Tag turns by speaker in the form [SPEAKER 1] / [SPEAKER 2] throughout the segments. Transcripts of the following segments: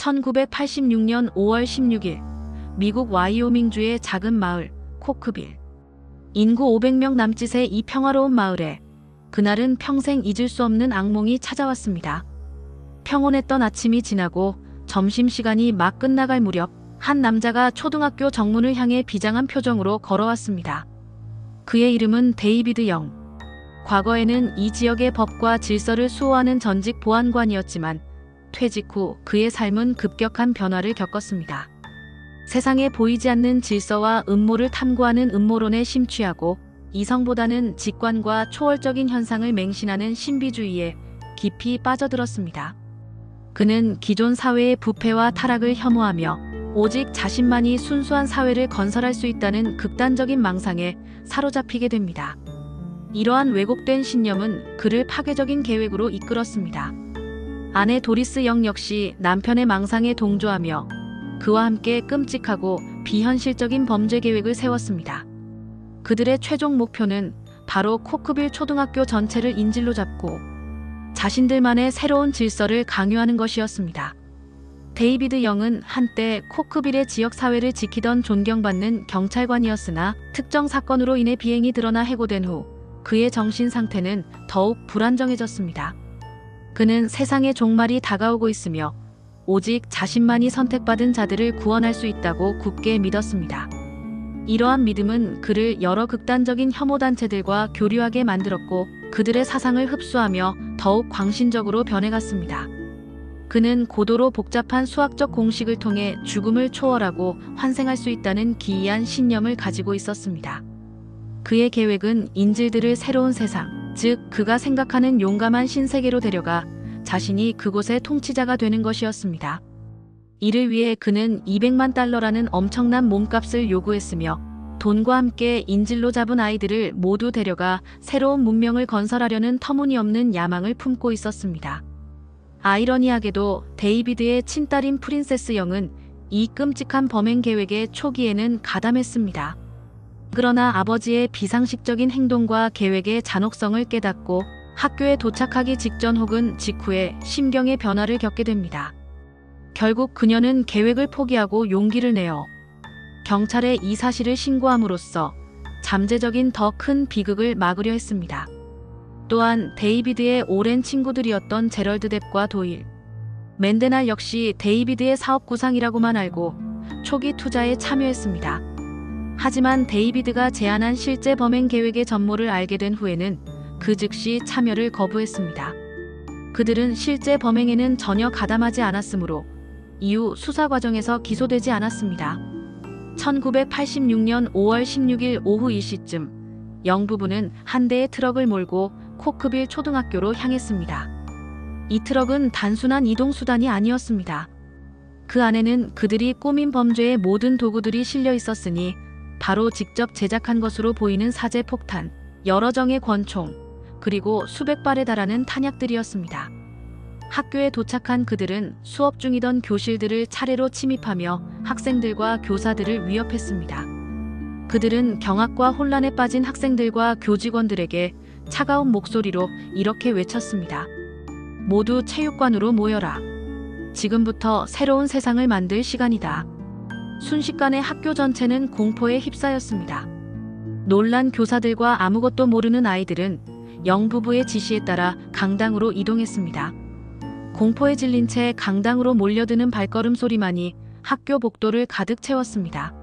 [SPEAKER 1] 1986년 5월 16일 미국 와이오밍주의 작은 마을 코크빌. 인구 500명 남짓의 이 평화로운 마을에 그날은 평생 잊을 수 없는 악몽이 찾아왔습니다. 평온했던 아침이 지나고 점심시간이 막 끝나갈 무렵 한 남자가 초등학교 정문을 향해 비장한 표정으로 걸어왔습니다. 그의 이름은 데이비드 영. 과거에는 이 지역의 법과 질서를 수호하는 전직 보안관이었지만 퇴직 후 그의 삶은 급격한 변화를 겪었습니다. 세상에 보이지 않는 질서와 음모를 탐구하는 음모론에 심취하고 이성보다는 직관과 초월적인 현상을 맹신하는 신비주의에 깊이 빠져들었습니다. 그는 기존 사회의 부패와 타락을 혐오하며 오직 자신만이 순수한 사회를 건설할 수 있다는 극단적인 망상에 사로잡히게 됩니다. 이러한 왜곡된 신념은 그를 파괴적인 계획으로 이끌었습니다. 아내 도리스 영 역시 남편의 망상에 동조하며 그와 함께 끔찍하고 비현실적인 범죄 계획을 세웠습니다. 그들의 최종 목표는 바로 코크빌 초등학교 전체를 인질로 잡고 자신들만의 새로운 질서를 강요하는 것이었습니다. 데이비드 영은 한때 코크빌의 지역사회를 지키던 존경받는 경찰관이었으나 특정 사건으로 인해 비행이 드러나 해고된 후 그의 정신 상태는 더욱 불안정해졌습니다. 그는 세상의 종말이 다가오고 있으며 오직 자신만이 선택받은 자들을 구원할 수 있다고 굳게 믿었습니다. 이러한 믿음은 그를 여러 극단적인 혐오단체들과 교류하게 만들었고 그들의 사상을 흡수하며 더욱 광신적으로 변해갔습니다. 그는 고도로 복잡한 수학적 공식을 통해 죽음을 초월하고 환생할 수 있다는 기이한 신념을 가지고 있었습니다. 그의 계획은 인질들을 새로운 세상, 즉 그가 생각하는 용감한 신세계로 데려가 자신이 그곳의 통치자가 되는 것이었습니다. 이를 위해 그는 200만 달러라는 엄청난 몸값을 요구했으며 돈과 함께 인질로 잡은 아이들을 모두 데려가 새로운 문명을 건설하려는 터무니없는 야망을 품고 있었습니다. 아이러니하게도 데이비드의 친딸인 프린세스 영은 이 끔찍한 범행 계획의 초기에는 가담했습니다. 그러나 아버지의 비상식적인 행동과 계획의 잔혹성을 깨닫고 학교에 도착하기 직전 혹은 직후에 심경의 변화를 겪게 됩니다. 결국 그녀는 계획을 포기하고 용기를 내어 경찰에 이 사실을 신고함으로써 잠재적인 더 큰 비극을 막으려 했습니다. 또한 데이비드의 오랜 친구들이었던 제럴드 뎁과 도일, 맨데날 역시 데이비드의 사업 구상이라고만 알고 초기 투자에 참여했습니다. 하지만 데이비드가 제안한 실제 범행 계획의 전모를 알게 된 후에는 그 즉시 참여를 거부했습니다. 그들은 실제 범행에는 전혀 가담하지 않았으므로 이후 수사 과정에서 기소되지 않았습니다. 1986년 5월 16일 오후 2시쯤 영 부부는 한 대의 트럭을 몰고 코크빌 초등학교로 향했습니다. 이 트럭은 단순한 이동수단이 아니었습니다. 그 안에는 그들이 꾸민 범죄의 모든 도구들이 실려 있었으니 바로 직접 제작한 것으로 보이는 사제 폭탄, 여러 정의 권총, 그리고 수백 발에 달하는 탄약들이었습니다. 학교에 도착한 그들은 수업 중이던 교실들을 차례로 침입하며 학생들과 교사들을 위협했습니다. 그들은 경악과 혼란에 빠진 학생들과 교직원들에게 차가운 목소리로 이렇게 외쳤습니다. 모두 체육관으로 모여라. 지금부터 새로운 세상을 만들 시간이다. 순식간에 학교 전체는 공포에 휩싸였습니다. 놀란 교사들과 아무것도 모르는 아이들은 영 부부의 지시에 따라 강당으로 이동했습니다. 공포에 질린 채 강당으로 몰려드는 발걸음 소리만이 학교 복도를 가득 채웠습니다.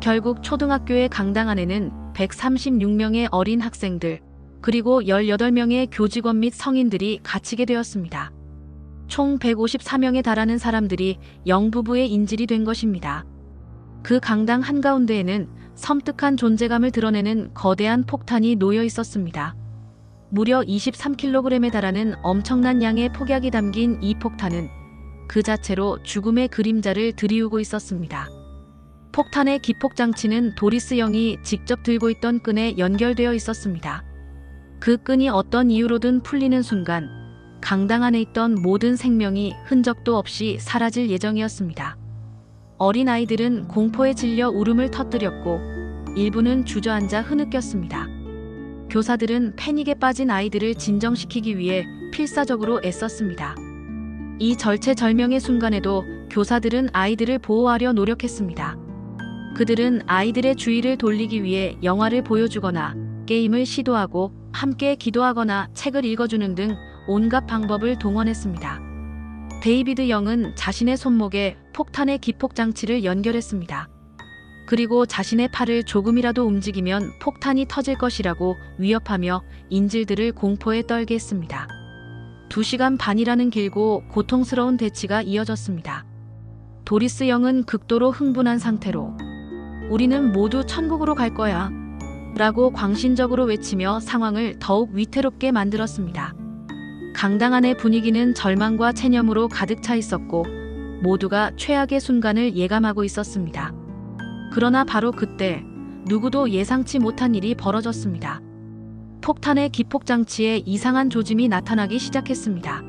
[SPEAKER 1] 결국 초등학교의 강당 안에는 136명의 어린 학생들, 그리고 18명의 교직원 및 성인들이 갇히게 되었습니다. 총 154명에 달하는 사람들이 영 부부의 인질이 된 것입니다. 그 강당 한가운데에는 섬뜩한 존재감을 드러내는 거대한 폭탄이 놓여 있었습니다. 무려 23kg에 달하는 엄청난 양의 폭약이 담긴 이 폭탄은 그 자체로 죽음의 그림자를 드리우고 있었습니다. 폭탄의 기폭장치는 도리스 영이 직접 들고 있던 끈에 연결되어 있었습니다. 그 끈이 어떤 이유로든 풀리는 순간 강당 안에 있던 모든 생명이 흔적도 없이 사라질 예정이었습니다. 어린 아이들은 공포에 질려 울음을 터뜨렸고 일부는 주저앉아 흐느꼈습니다. 교사들은 패닉에 빠진 아이들을 진정시키기 위해 필사적으로 애썼습니다. 이 절체절명의 순간에도 교사들은 아이들을 보호하려 노력했습니다. 그들은 아이들의 주의를 돌리기 위해 영화를 보여주거나 게임을 시도하고 함께 기도하거나 책을 읽어주는 등 온갖 방법을 동원했습니다. 데이비드 영은 자신의 손목에 폭탄의 기폭장치를 연결했습니다. 그리고 자신의 팔을 조금이라도 움직이면 폭탄이 터질 것이라고 위협하며 인질들을 공포에 떨게 했습니다. 2시간 반이라는 길고 고통스러운 대치가 이어졌습니다. 도리스 영은 극도로 흥분한 상태로 "우리는 모두 천국으로 갈 거야" 라고 광신적으로 외치며 상황을 더욱 위태롭게 만들었습니다. 강당 안의 분위기는 절망과 체념으로 가득 차 있었고 모두가 최악의 순간을 예감하고 있었습니다. 그러나 바로 그때 누구도 예상치 못한 일이 벌어졌습니다. 폭탄의 기폭장치에 이상한 조짐이 나타나기 시작했습니다.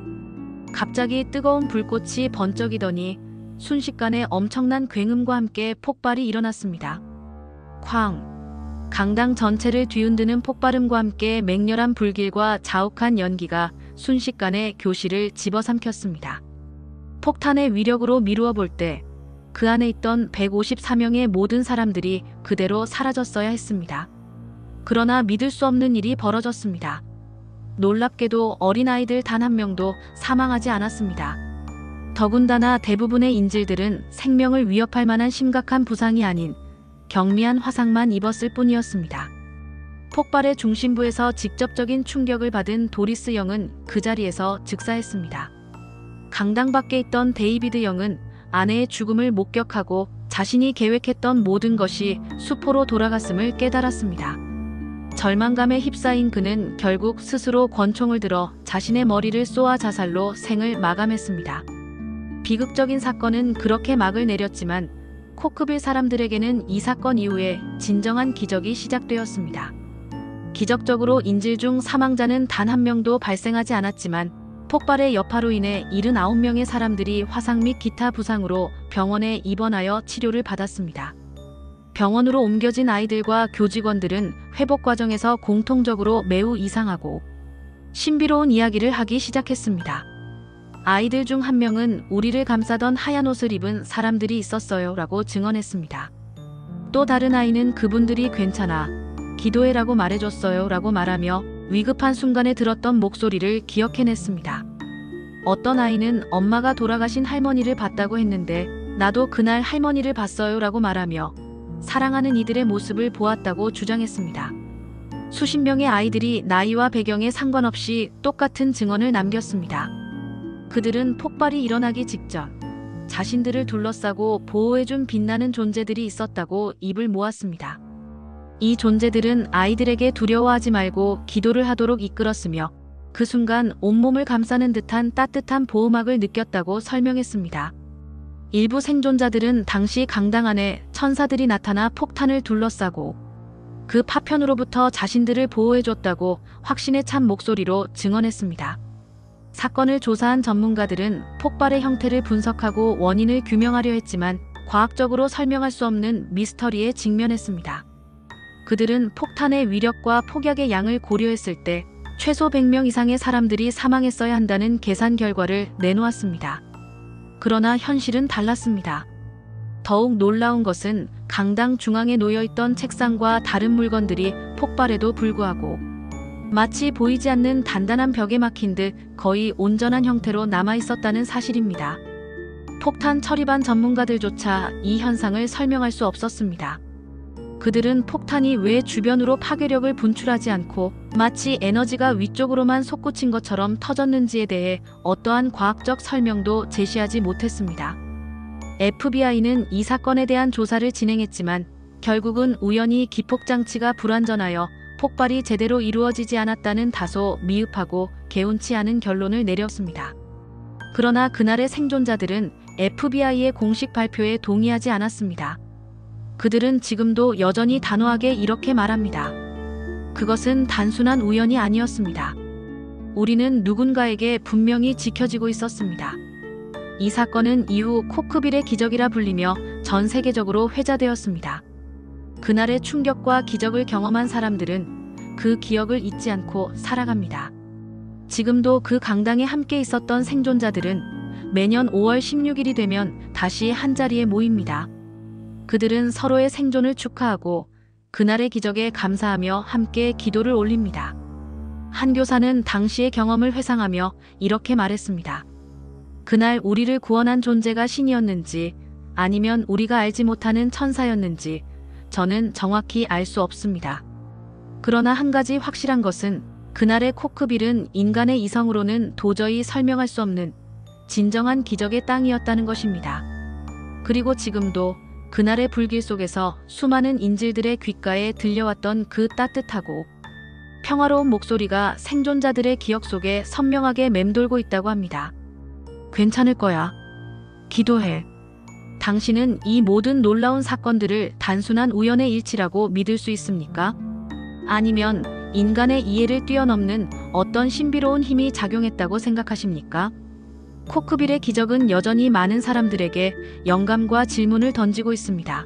[SPEAKER 1] 갑자기 뜨거운 불꽃이 번쩍이더니 순식간에 엄청난 굉음과 함께 폭발이 일어났습니다. 쾅! 강당 전체를 뒤흔드는 폭발음과 함께 맹렬한 불길과 자욱한 연기가 순식간에 교실을 집어삼켰습니다. 폭탄의 위력으로 미루어 볼 때 그 안에 있던 154명의 모든 사람들이 그대로 사라졌어야 했습니다. 그러나 믿을 수 없는 일이 벌어졌습니다. 놀랍게도 어린아이들 단 한 명도 사망하지 않았습니다. 더군다나 대부분의 인질들은 생명을 위협할 만한 심각한 부상이 아닌 경미한 화상만 입었을 뿐이었습니다. 폭발의 중심부에서 직접적인 충격을 받은 도리스 영은 그 자리에서 즉사했습니다. 강당 밖에 있던 데이비드 영은 아내의 죽음을 목격하고 자신이 계획했던 모든 것이 수포로 돌아갔음을 깨달았습니다. 절망감에 휩싸인 그는 결국 스스로 권총을 들어 자신의 머리를 쏘아 자살로 생을 마감했습니다. 비극적인 사건은 그렇게 막을 내렸지만 코크빌 사람들에게는 이 사건 이후에 진정한 기적이 시작되었습니다. 기적적으로 인질 중 사망자는 단 한 명도 발생하지 않았지만 폭발의 여파로 인해 79명의 사람들이 화상 및 기타 부상으로 병원에 입원하여 치료를 받았습니다. 병원으로 옮겨진 아이들과 교직원들은 회복 과정에서 공통적으로 매우 이상하고 신비로운 이야기를 하기 시작했습니다. 아이들 중 한 명은 "우리를 감싸던 하얀 옷을 입은 사람들이 있었어요 라고 증언했습니다. 또 다른 아이는 "그분들이 괜찮아, 기도해라고 말해줬어요 라고 말하며 위급한 순간에 들었던 목소리를 기억해냈습니다. 어떤 아이는 "엄마가 돌아가신 할머니를 봤다고 했는데 나도 그날 할머니를 봤어요 라고 말하며 사랑하는 이들의 모습을 보았다고 주장했습니다. 수십 명의 아이들이 나이와 배경에 상관없이 똑같은 증언을 남겼습니다. 그들은 폭발이 일어나기 직전 자신들을 둘러싸고 보호해준 빛나는 존재들이 있었다고 입을 모았습니다. 이 존재들은 아이들에게 두려워하지 말고 기도를 하도록 이끌었으며 그 순간 온몸을 감싸는 듯한 따뜻한 보호막을 느꼈다고 설명했습니다. 일부 생존자들은 당시 강당 안에 천사들이 나타나 폭탄을 둘러싸고 그 파편으로부터 자신들을 보호해줬다고 확신에 찬 목소리로 증언했습니다. 사건을 조사한 전문가들은 폭발의 형태를 분석하고 원인을 규명하려 했지만 과학적으로 설명할 수 없는 미스터리에 직면했습니다. 그들은 폭탄의 위력과 폭약의 양을 고려했을 때 최소 100명 이상의 사람들이 사망했어야 한다는 계산 결과를 내놓았습니다. 그러나 현실은 달랐습니다. 더욱 놀라운 것은 강당 중앙에 놓여있던 책상과 다른 물건들이 폭발에도 불구하고 마치 보이지 않는 단단한 벽에 막힌 듯 거의 온전한 형태로 남아있었다는 사실입니다. 폭탄 처리반 전문가들조차 이 현상을 설명할 수 없었습니다. 그들은 폭탄이 왜 주변으로 파괴력을 분출하지 않고 마치 에너지가 위쪽으로만 솟구친 것처럼 터졌는지에 대해 어떠한 과학적 설명도 제시하지 못했습니다. FBI는 이 사건에 대한 조사를 진행했지만 결국은 우연히 기폭장치가 불완전하여 폭발이 제대로 이루어지지 않았다는 다소 미흡하고 개운치 않은 결론을 내렸습니다. 그러나 그날의 생존자들은 FBI의 공식 발표에 동의하지 않았습니다. 그들은 지금도 여전히 단호하게 이렇게 말합니다. 그것은 단순한 우연이 아니었습니다. 우리는 누군가에게 분명히 지켜지고 있었습니다. 이 사건은 이후 코크빌의 기적이라 불리며 전 세계적으로 회자되었습니다. 그날의 충격과 기적을 경험한 사람들은 그 기억을 잊지 않고 살아갑니다. 지금도 그 강당에 함께 있었던 생존자들은 매년 5월 16일이 되면 다시 한자리에 모입니다. 그들은 서로의 생존을 축하하고 그날의 기적에 감사하며 함께 기도를 올립니다. 한 교사는 당시의 경험을 회상하며 이렇게 말했습니다. 그날 우리를 구원한 존재가 신이었는지 아니면 우리가 알지 못하는 천사였는지 저는 정확히 알 수 없습니다. 그러나 한 가지 확실한 것은 그날의 코크빌은 인간의 이성으로는 도저히 설명할 수 없는 진정한 기적의 땅이었다는 것입니다. 그리고 지금도 그날의 불길 속에서 수많은 인질들의 귓가에 들려왔던 그 따뜻하고 평화로운 목소리가 생존자들의 기억 속에 선명하게 맴돌고 있다고 합니다. 괜찮을 거야. 기도해. 당신은 이 모든 놀라운 사건들을 단순한 우연의 일치라고 믿을 수 있습니까? 아니면 인간의 이해를 뛰어넘는 어떤 신비로운 힘이 작용했다고 생각하십니까? 코크빌의 기적은 여전히 많은 사람들에게 영감과 질문을 던지고 있습니다.